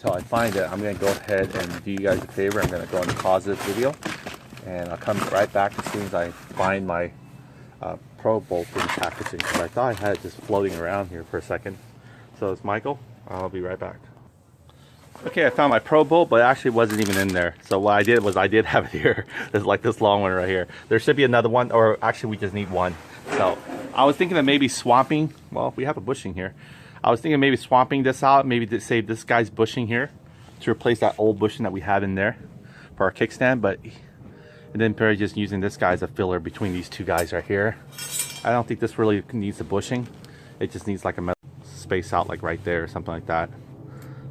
until I find it, I'm going to go ahead and do you guys a favor. I'm going to go and pause this video, and I'll come right back as soon as I find my Pro bolt in packaging, because I thought I had it just floating around here for a second. So it's Michael. I'll be right back. Okay, I found my Pro bolt, but it actually wasn't even in there. So what I did was I did have it here. There's like this long one right here. There should be another one, or actually we just need one. So I was thinking of maybe swapping. Well, we have a bushing here. I was thinking maybe swapping this out, maybe to save this guy's bushing here to replace that old bushing that we have in there for our kickstand, but and then probably just using this guy as a filler between these two guys right here. I don't think this really needs a bushing. It just needs like a metal space out like right there or something like that.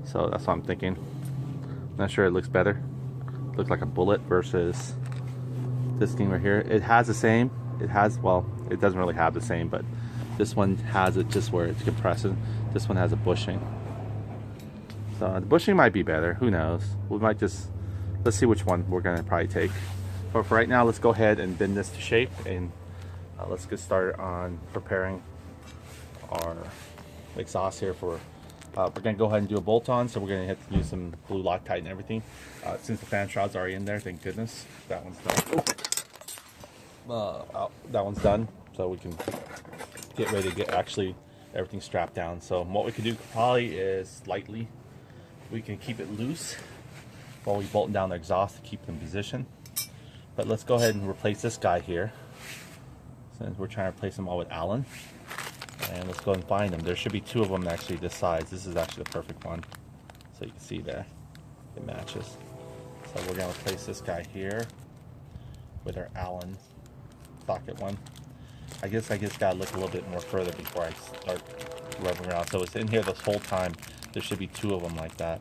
So that's what I'm thinking. Not sure it looks better. Looks like a bullet versus this thing right here. It has the same. It has, well, it doesn't really have the same, but this one has it just where it's compressing. This one has a bushing. So the bushing might be better. Who knows? We might just, let's see which one we're gonna probably take. But for right now, let's go ahead and bend this to shape, and let's get started on preparing our exhaust here for, we're gonna go ahead and do a bolt on, so we're gonna have to use some glue Loctite and everything. Since the fan shroud's already in there, thank goodness. That one's done. That one's done, so we can get ready to get actually everything strapped down. So what we can do probably is lightly, we can keep it loose while we bolt down the exhaust to keep it in position. But let's go ahead and replace this guy here, since we're trying to replace them all with Allen. And let's go and find them. There should be two of them actually this size. This is actually the perfect one. So you can see there, it matches. So we're gonna replace this guy here with our Allen socket one. I guess gotta look a little bit more further before I start rubbing around. So it's in here this whole time. There should be two of them like that.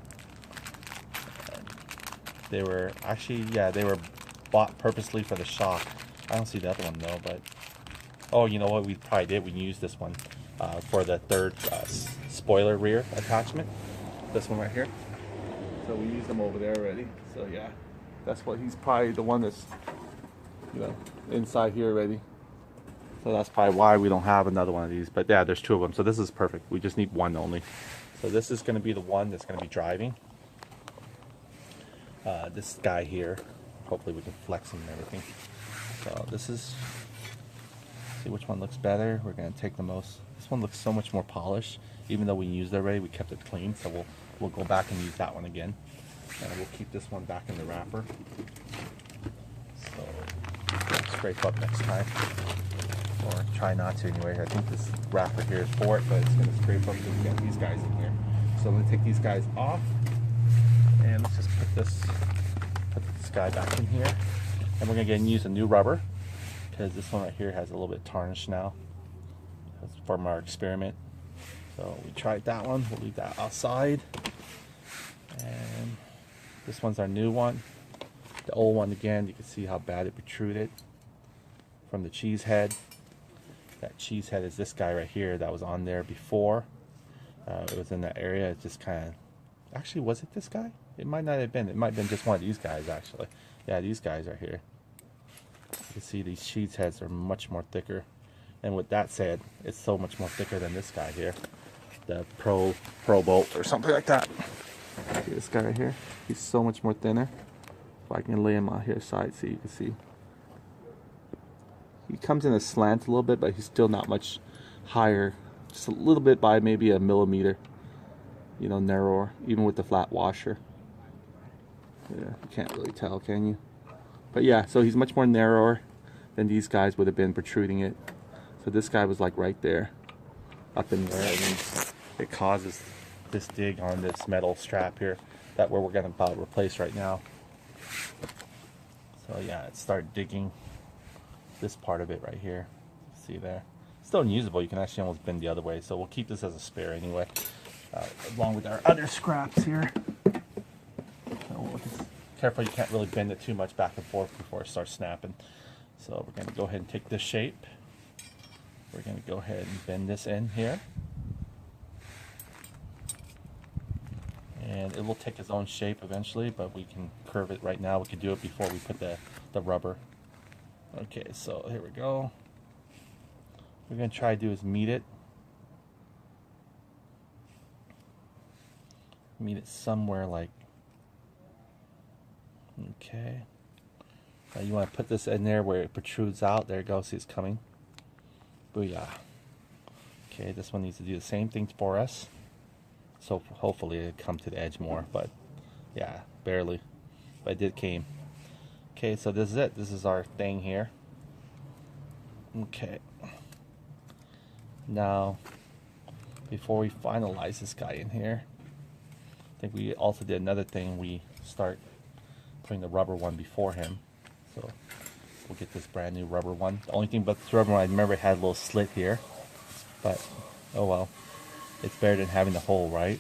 And they were actually, yeah, they were bought purposely for the shock. I don't see the other one though, but oh, you know what, we probably did. We used this one for the third spoiler rear attachment. This one right here. So we used them over there already. So yeah, that's what he's probably the one that's, you know, inside here already. So that's probably why we don't have another one of these. But yeah, there's two of them. So this is perfect. We just need one only. So this is going to be the one that's going to be driving. This guy here. Hopefully we can flex him and everything. So this is, see which one looks better. We're going to take the most. This one looks so much more polished. Even though we used it already, we kept it clean. So we'll go back and use that one again. And we'll keep this one back in the wrapper. So we'll scrape up next time. Or try not to anyway. I think this wrapper here is for it, but it's going to scrape up because we got these guys in here. So I'm going to take these guys off. And let's just put this guy back in here. And we're going to use a new rubber, because this one right here has a little bit tarnished now. That's from our experiment. So we tried that one. We'll leave that outside. And this one's our new one. The old one, again, you can see how bad it protruded from the cheese head. That cheese head is this guy right here that was on there before. It was in that area. It just kind of, actually, was it this guy? It might not have been. It might have been just one of these guys, actually. Yeah, these guys are here. You can see these cheese heads are much more thicker. And with that said, it's so much more thicker than this guy here. The Pro Bolt or something like that. See this guy right here? He's so much more thinner. If I can lay him out here side so you can see. He comes in a slant a little bit, but he's still not much higher. Just a little bit by maybe a millimeter. You know, narrower, even with the flat washer. Yeah, you can't really tell, can you? But yeah, so he's much more narrower than these guys would have been protruding it. So this guy was like right there, up in there, and it causes this dig on this metal strap here that we're going to about replace right now. So yeah, it started digging this part of it right here. See there? Still unusable. You can actually almost bend the other way. So we'll keep this as a spare anyway, along with our other scraps here. So we'll just careful you can't really bend it too much back and forth before it starts snapping. So we're going to go ahead and take this shape. We're going to go ahead and bend this in here. And it will take its own shape eventually, but we can curve it right now. We can do it before we put the rubber. Okay, so here we go. We're going to try to do is meet meet it somewhere like, okay. Now you want to put this in there where it protrudes out. There you go, see it's coming. Booyah. Okay, this one needs to do the same thing for us. So hopefully it come to the edge more, but yeah, barely. But it did came. Okay, so this is it. This is our thing here. Okay. Now, before we finalize this guy in here, I think we also did another thing. We start putting the rubber one before him. So we'll get this brand new rubber one. The only thing about this rubber one, I remember it had a little slit here, but oh well. It's better than having the hole, right?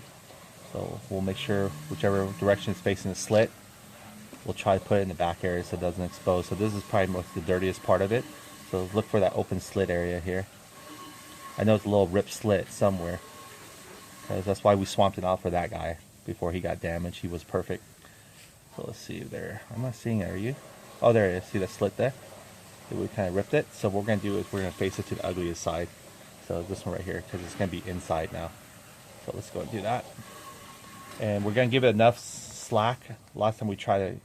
So we'll make sure whichever direction it's facing the slit, we'll try to put it in the back area so it doesn't expose. So this is probably most the dirtiest part of it. So look for that open slit area here. I know it's a little ripped slit somewhere, because that's why we swamped it out for that guy before he got damaged. He was perfect. So let's see there. I'm not seeing it, are you? Oh, there it is. See that slit there? We kind of ripped it. So what we're going to do is we're going to face it to the ugliest side. So this one right here, because it's going to be inside now. So let's go and do that. And we're going to give it enough slack. Last time we tried to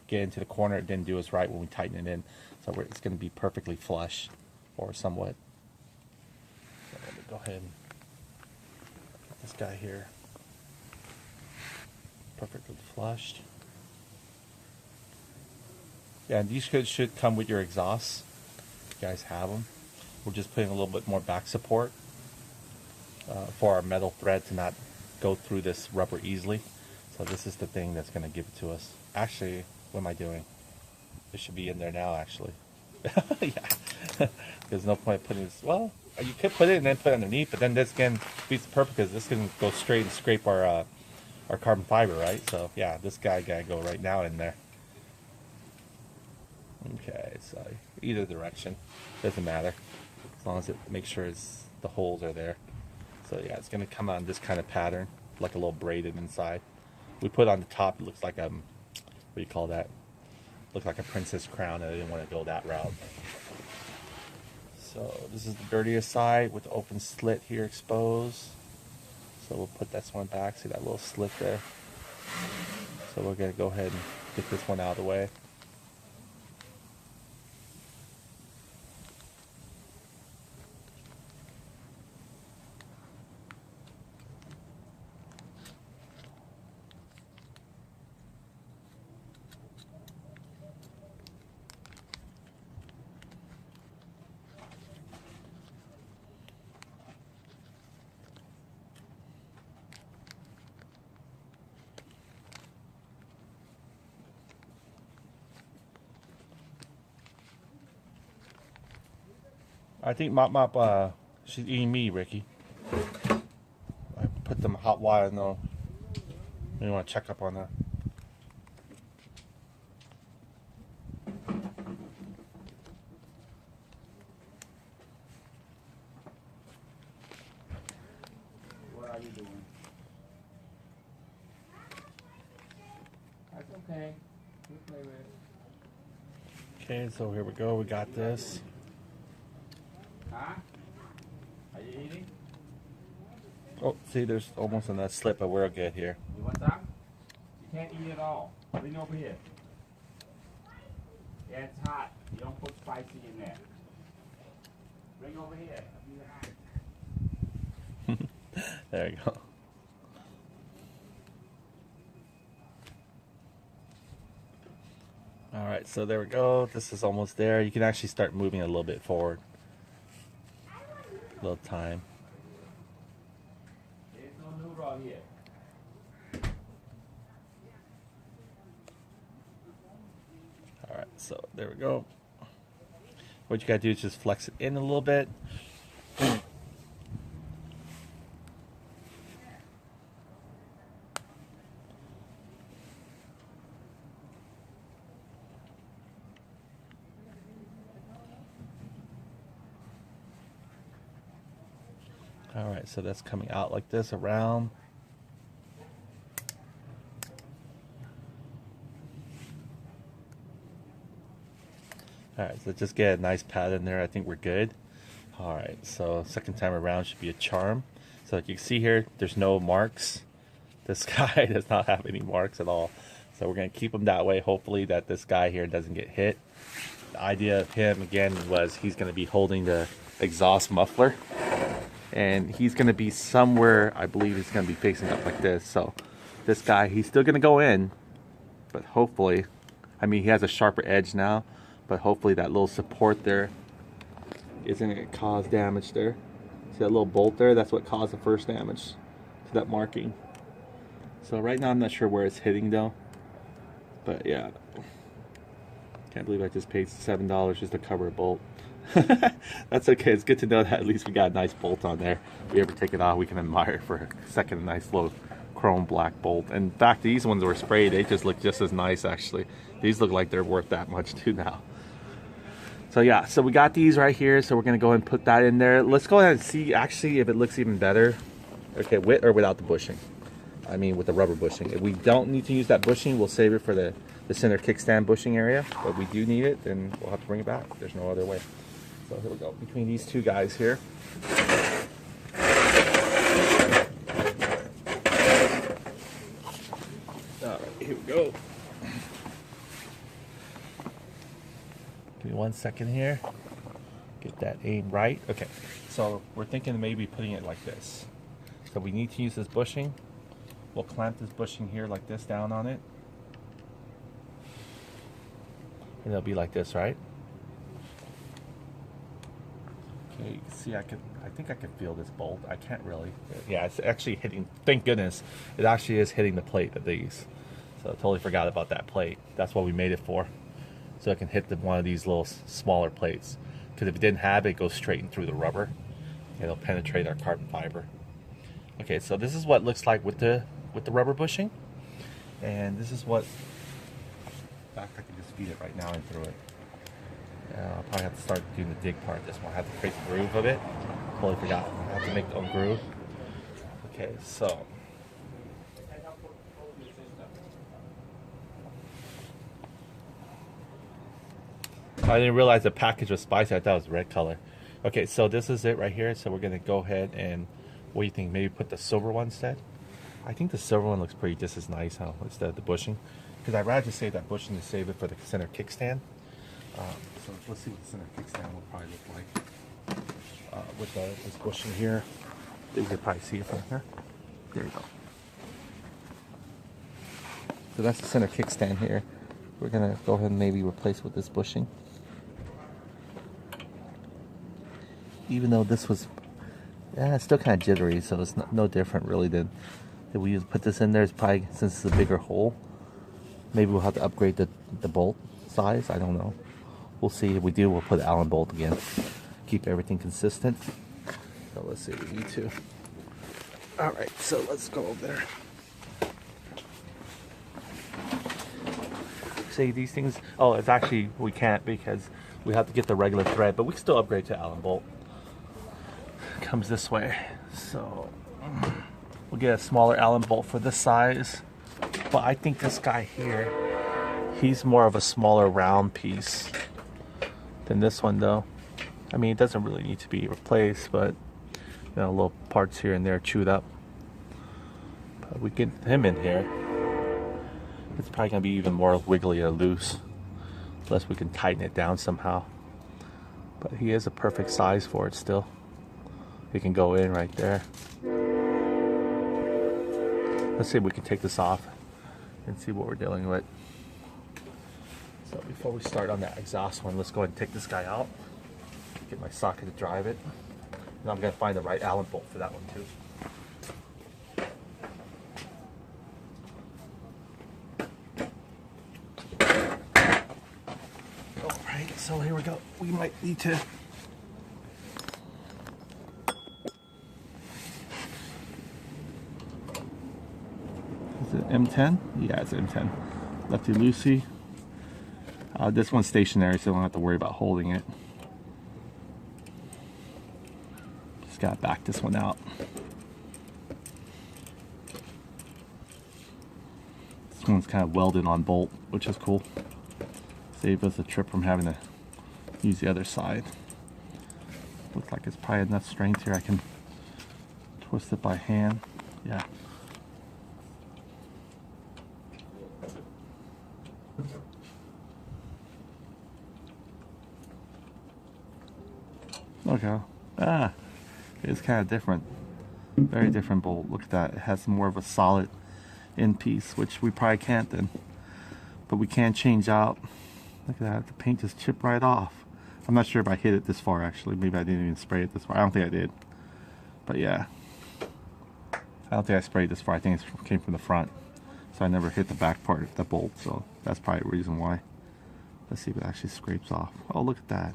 get into the corner, it didn't do us right when we tighten it in. So it's going to be perfectly flush, or somewhat. So let me go ahead and get this guy here perfectly flushed. Yeah, and these should come with your exhausts. You guys have them. We're just putting a little bit more back support for our metal thread to not go through this rubber easily. So this is the thing that's going to give it to us. Actually, what am I doing? It should be in there now, actually. Yeah. There's no point putting this. Well, you could put it and then put it underneath, but then this can be perfect because this can go straight and scrape our carbon fiber, right? So yeah, this guy gotta go right now in there. Okay, so either direction doesn't matter, as long as it makes sure the holes are there. So yeah, it's gonna come on this kind of pattern, like a little braided inside. We put on the top, it looks like what do you call that? Looks like a princess crown, and I didn't want to go that route. So this is the dirtiest side with the open slit here exposed. So we'll put this one back. See that little slit there? So we're gonna go ahead and get this one out of the way. I think Mop, she's eating me, Ricky. I put them hot wire in though. You want to check up on that? What are you doing? That's okay. You play with it. Okay, so here we go. We got this. Huh? Are you eating? Oh, see, there's almost in that slip, but we're good here. You want some? You can't eat it all. Bring over here. Yeah, it's hot. You don't put spicy in there. Bring over here. There you go. All right, so there we go. This is almost there. You can actually start moving a little bit forward. A little time. There's no noodle here. All right, so there we go. What you gotta do is just flex it in a little bit. All right, so that's coming out like this around. All right, so just get a nice pattern there. I think we're good. All right, so second time around should be a charm. So you can see here, there's no marks This guy does not have any marks at all. So we're going to keep him that way. Hopefully that this guy here doesn't get hit. The idea of him, again, was he's going to be holding the exhaust muffler. And he's going to be somewhere, I believe he's going to be facing up like this. So this guy, he's still going to go in. But hopefully, I mean, he has a sharper edge now. But hopefully that little support there isn't going to cause damage there. See that little bolt there? That's what caused the first damage to that marking. So right now I'm not sure where it's hitting though. But yeah. Can't believe I just paid $7 just to cover a bolt. That's okay. It's good to know that at least we got a nice bolt on there. If we ever take it off, we can admire it for a second. A nice little chrome black bolt. And in fact, these ones were sprayed. They just look just as nice actually. These look like they're worth that much too now. So yeah, so we got these right here. So we're gonna go ahead and put that in there. Let's go ahead and see actually if it looks even better. Okay, with or without the bushing. I mean with the rubber bushing. If we don't need to use that bushing, we'll save it for the center kickstand bushing area. But if we do need it, then we'll have to bring it back. There's no other way. So here we go, between these two guys here. All right, here we go. Give me 1 second here. Get that aim right. Okay, so we're thinking maybe putting it like this. So we need to use this bushing. We'll clamp this bushing here like this down on it. And it'll be like this, right? Okay, you can see I think I can feel this bolt. I can't really. Yeah, it's actually hitting, thank goodness, it actually is hitting the plate of these. So I totally forgot about that plate. That's what we made it for. So it can hit one of these little smaller plates. Because if it didn't have it, it goes straight in through the rubber. It'll penetrate our carbon fiber. Okay, so this is what it looks like with the rubber bushing. And this is what, in fact, I can just feed it right now and through it. I'll probably have to start doing the dig part of this one. I have to create the groove of it. Totally forgot. I have to make the own groove. Okay, so. I didn't realize the package was spicy. I thought it was red color. Okay, so this is it right here. So we're going to go ahead and, what do you think? Maybe put the silver one instead? I think the silver one looks pretty just as nice, huh? Instead of the bushing. Because I'd rather just save that bushing to save it for the center kickstand. So let's see what the center kickstand will probably look like with this bushing here. You can probably see it from here. There you go. So that's the center kickstand here. We're gonna go ahead and maybe replace with this bushing. Even though this was, yeah, it's still kind of jittery, so it's no different really than we just put this in there. It's probably, since it's a bigger hole, maybe we'll have to upgrade the bolt size. I don't know. We'll see. If we do, we'll put Allen bolt again. Keep everything consistent. So let's see, we need to. All right, so let's go over there. See these things? Oh, it's actually, we can't because we have to get the regular thread, but we can still upgrade to Allen bolt. Comes this way. So we'll get a smaller Allen bolt for this size. But I think this guy here, he's more of a smaller round piece than this one though. I mean, it doesn't really need to be replaced, but you know, little parts here and there chewed up. But we get him in here, it's probably gonna be even more wiggly or loose, unless we can tighten it down somehow. But he is a perfect size for it still. He can go in right there. Let's see if we can take this off and see what we're dealing with. So before we start on that exhaust one, let's go ahead and take this guy out. Get my socket to drive it. And I'm gonna find the right Allen bolt for that one too. Alright, so here we go. We might need to Is it M10? Yeah, it's M10. Lefty loosey. This one's stationary, so I don't have to worry about holding it. Just gotta back this one out. This one's kind of welded on bolt, which is cool. Save us a trip from having to use the other side. Looks like it's probably enough strength here. I can twist it by hand. Yeah. Okay. Ah, it's kind of different. Very different bolt. Look at that. It has more of a solid end piece, which we probably can't then. But we can change out. Look at that. The paint just chipped right off. I'm not sure if I hit it this far actually. Maybe I didn't even spray it this far. I don't think I did. But yeah. I don't think I sprayed this far. I think it came from the front. So I never hit the back part of the bolt. So that's probably the reason why. Let's see if it actually scrapes off. Oh, look at that.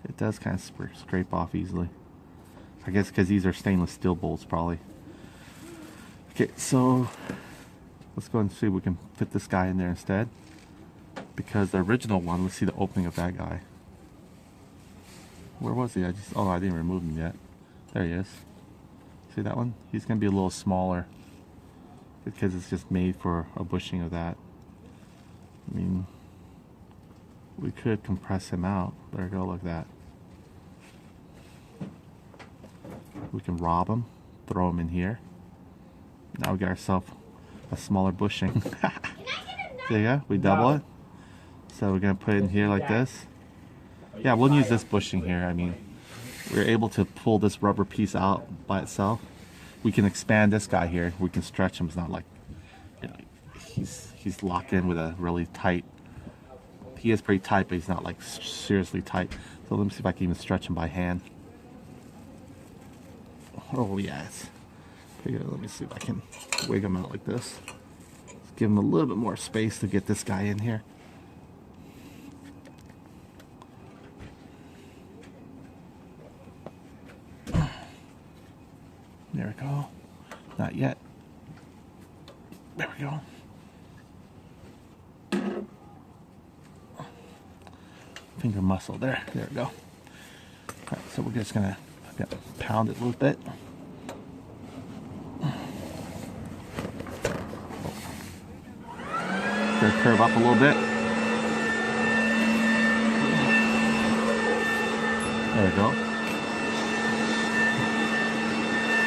It does kind of scrape off easily. I guess because these are stainless steel bolts probably. Okay, so let's go and see if we can fit this guy in there instead. Because the original one, let's see the opening of that guy. Where was he? Oh, I didn't remove him yet. There he is. See that one? He's going to be a little smaller because it's just made for a bushing of that. I mean, we could compress him out. There we go, look at that. We can rob him, throw him in here. Now we got ourselves a smaller bushing. There you go, we double it. So we're going to put it in here like this. Yeah, we'll use this bushing here. I mean, we're able to pull this rubber piece out by itself. We can expand this guy here. We can stretch him. It's not like, you know, he's locked in with a really tight. He is pretty tight, but he's not like seriously tight. So let me see if I can even stretch him by hand. Oh yes. Here, let me see if I can wig him out like this. Let's give him a little bit more space to get this guy in here. There we go. Not yet. There we go. Finger muscle there. There we go. Alright, so we're just gonna pound it a little bit. Gonna curve up a little bit. There we go.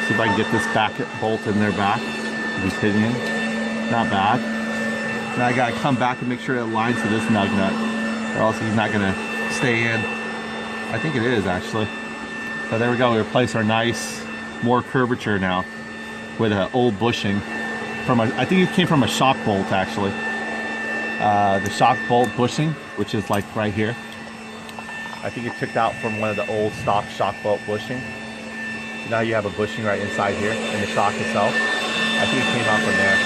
See if I can get this back bolt in there back. He's hitting it. Not bad. Now I gotta come back and make sure it aligns to this nug nut, or else he's not gonna stay in. I think it is actually. So there we go. We replace our nice, more curvature now with an old bushing from I think it came from a shock bolt actually. The shock bolt bushing, which is like right here. I think it took out from one of the old stock shock bolt bushing. Now you have a bushing right inside here in the shock itself. I think it came out from there.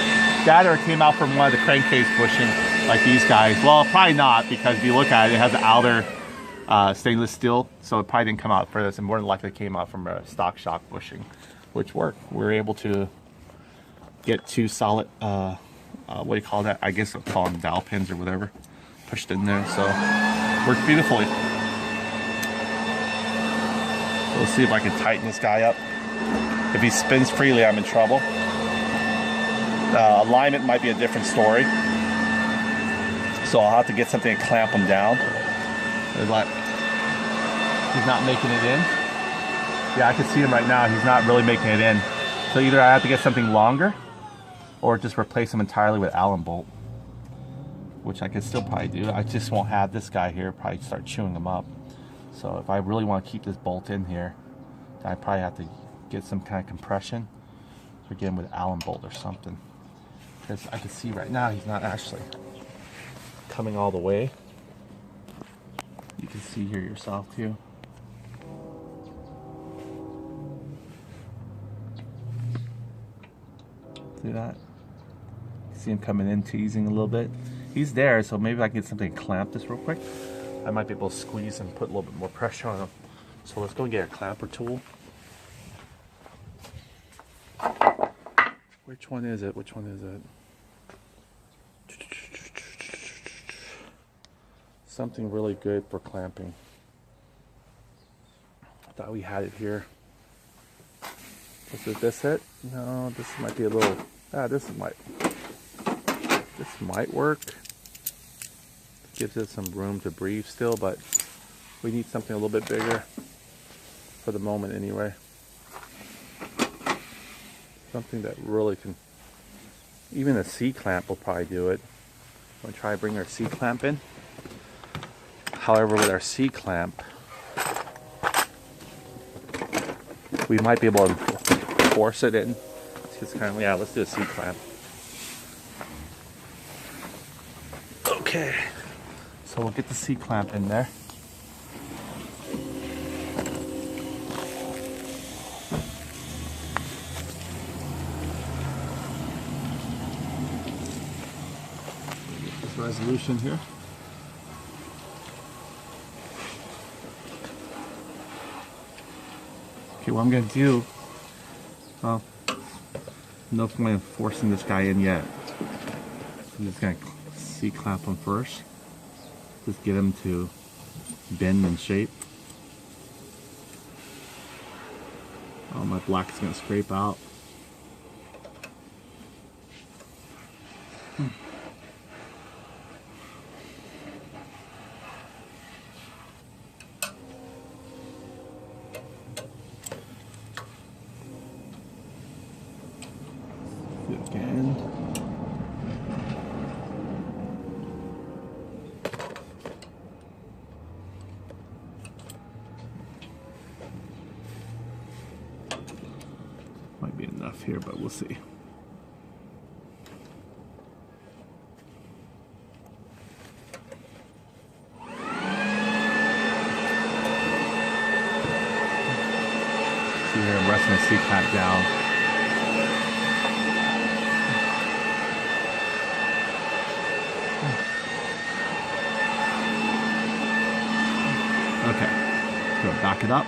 That or it came out from one of the crankcase bushing, like these guys. Well, probably not, because if you look at it, it has the outer stainless steel, so it probably didn't come out further. And more than likely it came out from a stock shock bushing, which worked. We were able to get two solid, what do you call that? I guess I'll call them dowel pins or whatever, pushed in there. So worked beautifully. We'll see if I can tighten this guy up. If he spins freely, I'm in trouble. Alignment might be a different story. So I'll have to get something to clamp him down. He's not making it in. Yeah, I can see him right now. He's not really making it in. So either I have to get something longer or just replace him entirely with Allen bolt, which I could still probably do. I just won't have this guy here probably start chewing him up. So if I really want to keep this bolt in here, I probably have to get some kind of compression. So again with Allen bolt or something. Because I can see right now he's not actually coming all the way. You can see here yourself too. See that? See him coming in, teasing a little bit. He's there, so maybe I can get something to clamp this real quick. I might be able to squeeze and put a little bit more pressure on him. So let's go and get a clamper tool. Which one is it? Which one is it? Something really good for clamping. I thought we had it here. Is this it? No, this might be a little. This might work. Gives it some room to breathe still, but we need something a little bit bigger for the moment anyway. Something that really can, even a C-clamp will probably do it. I'm going to try to bring our C-clamp in. However, with our C-clamp, we might be able to force it in. It's kind of, yeah, let's do a C-clamp. Okay, so we'll get the C-clamp in there. This resolution here. Okay, what I'm gonna do, well, no point of forcing this guy in yet. I'm just gonna C-clamp him first. Just get him to bend in shape. Oh, my black is gonna scrape out. Again. Might be enough here, but we'll see. See here, I'm resting the C-clamp down. Okay, so back it up.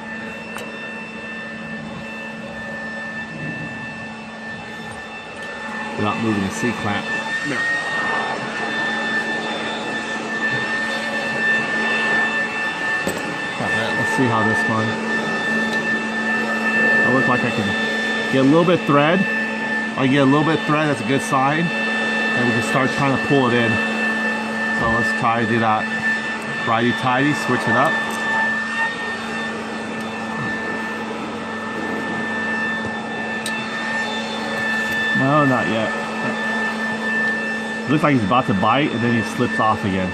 Without moving the C-clamp. There. Alright, let's see how this one. I look like I can get a little bit of thread. I get a little bit of thread, that's a good sign. And we can start trying to pull it in. So let's try to do that. Righty-tighty, switch it up. No, not yet. Looks like he's about to bite and then he slips off again.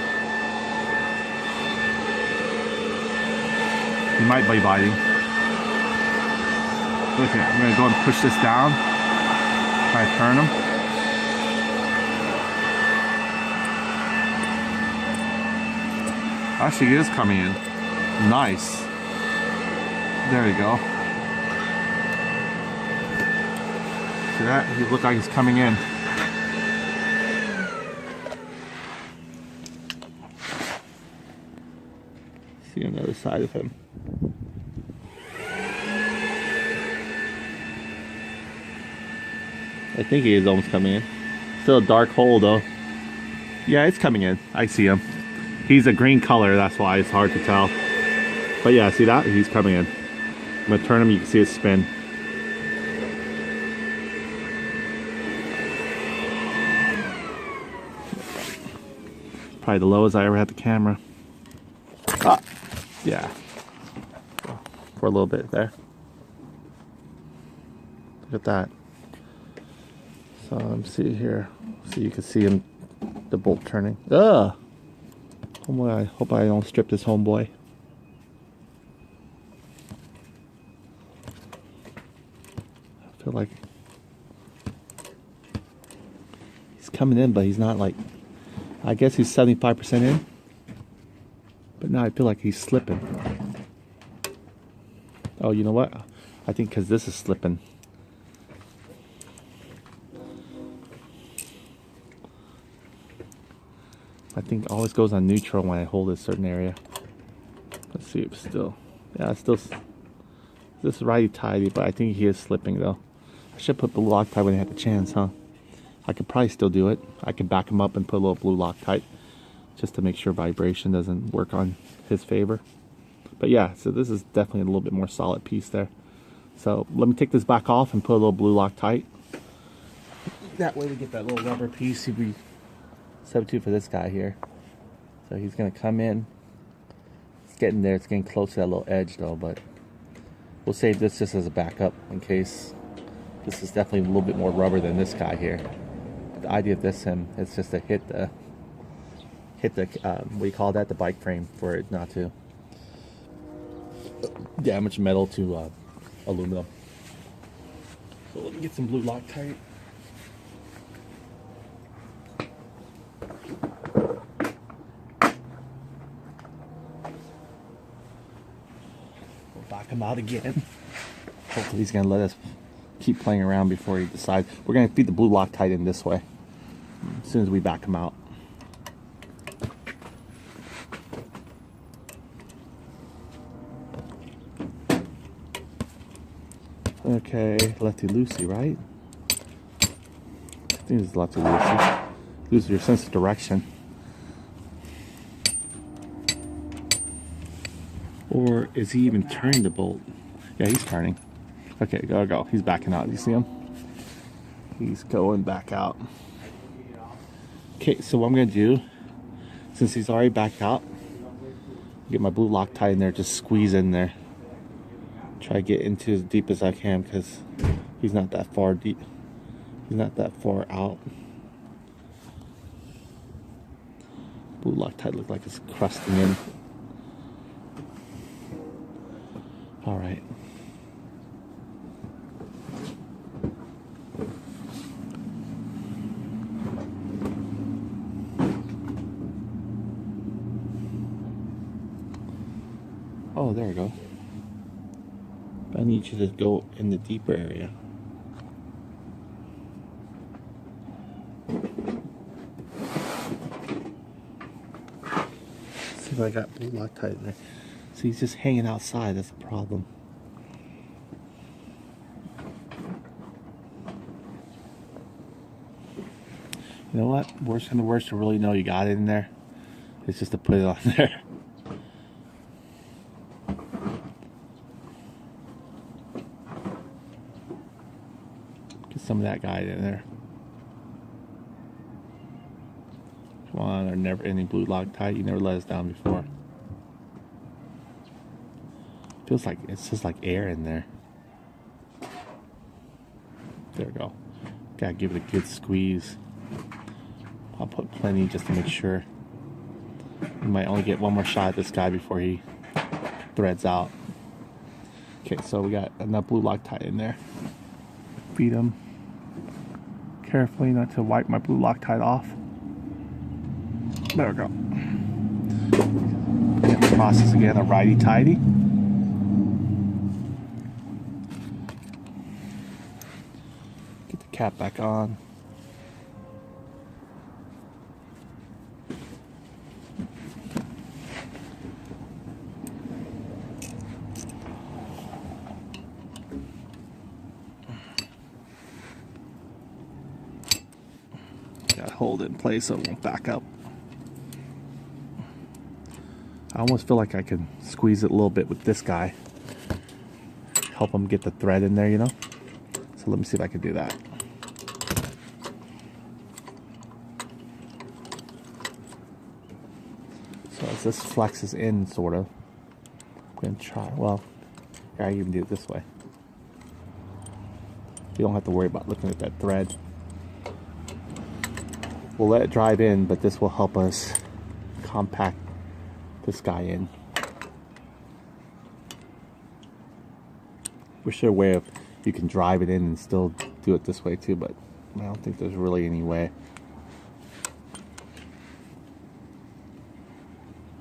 He might be biting. Okay, I'm gonna go and push this down. Try to turn him. Actually, he is coming in. Nice. There we go. See that? He looks like he's coming in. See another side of him. I think he is almost coming in. Still a dark hole though. Yeah, it's coming in. I see him. He's a green color, that's why it's hard to tell. But yeah, see that? He's coming in. I'm gonna turn him, you can see it spin. Probably the lowest I ever had the camera. Ah, yeah. For a little bit there. Look at that. So let me see here. So you can see him, the bolt turning. Ugh! Oh my, I hope I don't strip this homeboy. I feel like he's coming in, but he's not like, I guess he's 75% in. But now I feel like he's slipping. Oh, you know what? I think because this is slipping. I think it always goes on neutral when I hold a certain area. Let's see if it's still, yeah, it's still, this is righty-tighty, but I think he is slipping though. I should put blue Loctite when I had the chance, huh? I could probably still do it. I could back him up and put a little blue Loctite just to make sure vibration doesn't work on his favor. But yeah, so this is definitely a little bit more solid piece there. So let me take this back off and put a little blue Loctite. That way we get that little rubber piece. We substitute for this guy here. So he's gonna come in. It's getting there, it's getting close to that little edge though, but we'll save this just as a backup in case. This is definitely a little bit more rubber than this guy here. But the idea of this is just to hit the what do you call that, the bike frame, for it not to damage metal to aluminum. So let me get some blue Loctite. We'll back him out again. Hopefully he's gonna let us keep playing around before he decides. We're gonna feed the blue Loctite in this way as soon as we back him out. Okay, lefty loosey, right? I think it's lefty loosey. Lose your sense of direction. Or is he even turning the bolt? Yeah, he's turning. Okay, go. He's backing out. You see him? He's going back out. Okay, so what I'm gonna do, since he's already backed out, get my blue Loctite in there, just squeeze in there. Try to get into as deep as I can because he's not that far deep. He's not that far out. Blue Loctite looks like it's crusting in. All right. Oh, there we go. I need you to go in the deeper area. See if I got blue Loctite in there. So he's just hanging outside, that's the problem. You know what? Worst come to worst to really know you got it in there. It's just to put it on there. Get some of that guy in there. Come on, there's never any blue Loctite. You never let us down before. Feels like it's just like air in there. There we go. Gotta give it a good squeeze. I'll put plenty just to make sure. We might only get one more shot at this guy before he threads out. Okay, so we got enough blue Loctite in there. Feed him carefully not to wipe my blue Loctite off. There we go. And the process again, a righty-tighty. Get the cap back on. Gotta hold it in place so it won't back up. I almost feel like I can squeeze it a little bit with this guy. Help him get the thread in there, you know? So let me see if I can do that. So as this flexes in, sort of, I'm gonna try, well, here, I even do it this way. You don't have to worry about looking at that thread. We'll let it drive in, but this will help us compact this guy in. Wish there a way of you can drive it in and still do it this way too, but I don't think there's really any way.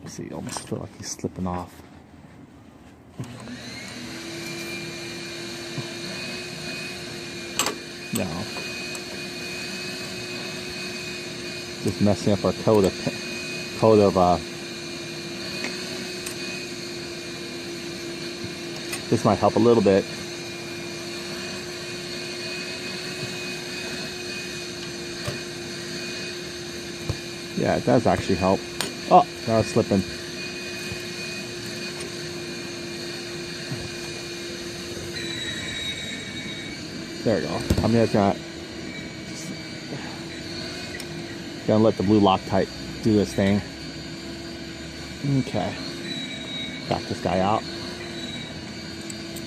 See, you almost feel like he's slipping off. No. Just messing up our coat of this might help a little bit. Yeah, it does actually help. Oh, now it's slipping. There we go. I'm just gonna let the blue Loctite do this thing. Okay. Back this guy out.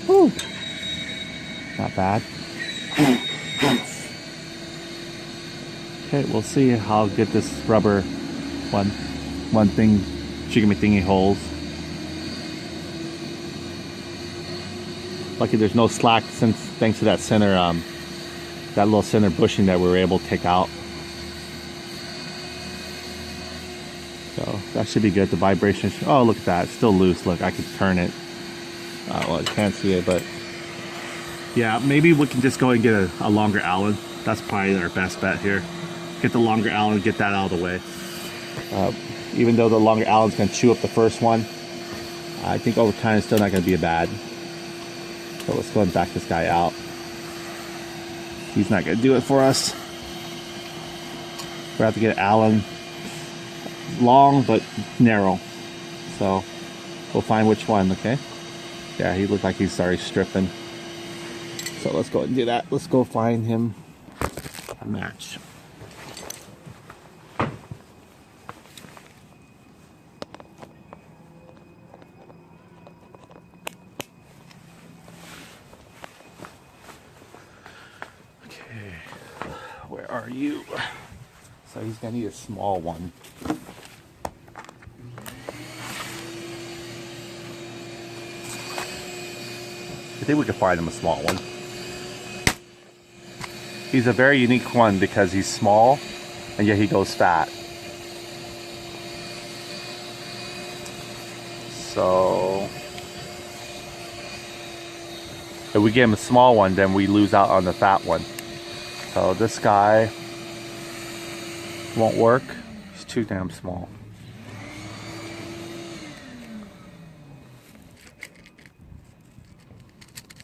Whew. Not bad. Okay, we'll see how I'll get this rubber one thing jigamy thingy holds. Lucky there's no slack since thanks to that center that little center bushing that we were able to take out. So that should be good. The vibration, oh look at that, it's still loose. Look, I could turn it. Well, I can't see it, but yeah, maybe we can just go and get a longer Allen. That's probably our best bet here. Get the longer Allen, get that out of the way. Even though the longer Allen's gonna chew up the first one, I think over time it's still not gonna be bad. So let's go and back this guy out. He's not gonna do it for us. We have to get Allen long but narrow. So we'll find which one, okay? Yeah, he looked like he's already stripping. So let's go and do that. Let's go find him a match. Okay, where are you? So he's gonna need a small one. I think we could find him a small one. He's a very unique one because he's small and yet he goes fat. So if we get him a small one, then we lose out on the fat one. So this guy won't work. He's too damn small.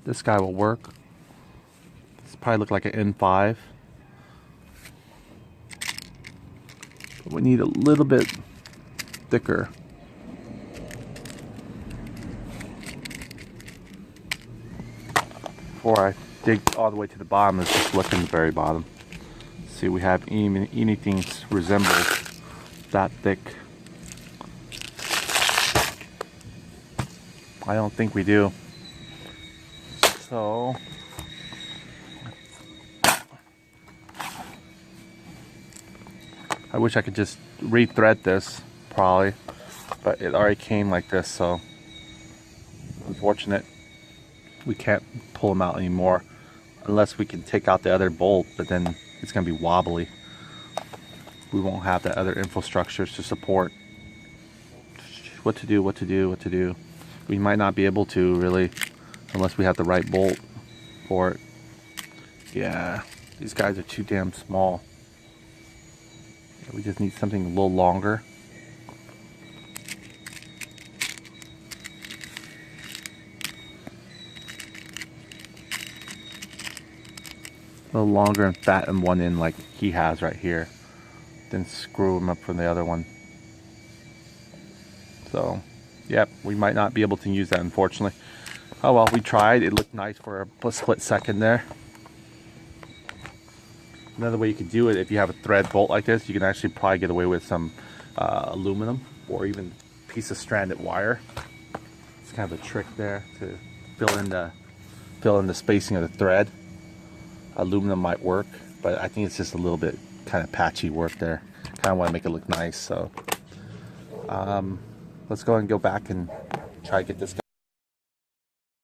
This guy will work. This probably look like an N5. But we need a little bit thicker. Before I dig all the way to the bottom, let's just look in the very bottom. See if we have anything resembles that thick. I don't think we do. So I wish I could just re-thread this probably, but it already came like this, so unfortunate. We can't pull them out anymore unless we can take out the other bolt, but then it's gonna be wobbly. We won't have the other infrastructures to support. What to do, what to do, what to do. We might not be able to really unless we have the right bolt for it. Yeah, these guys are too damn small. Yeah, we just need something a little longer. A little longer and fatten one in like he has right here. Then screw him up from the other one. So, yep, we might not be able to use that unfortunately. Oh well, we tried. It looked nice for a split second there. Another way you could do it, if you have a thread bolt like this, you can actually probably get away with some aluminum or even a piece of stranded wire. It's kind of a trick there to fill in the spacing of the thread. Aluminum might work, but I think it's just a little bit kind of patchy work there. Kind of want to make it look nice, so let's go and go back and try to get this guy.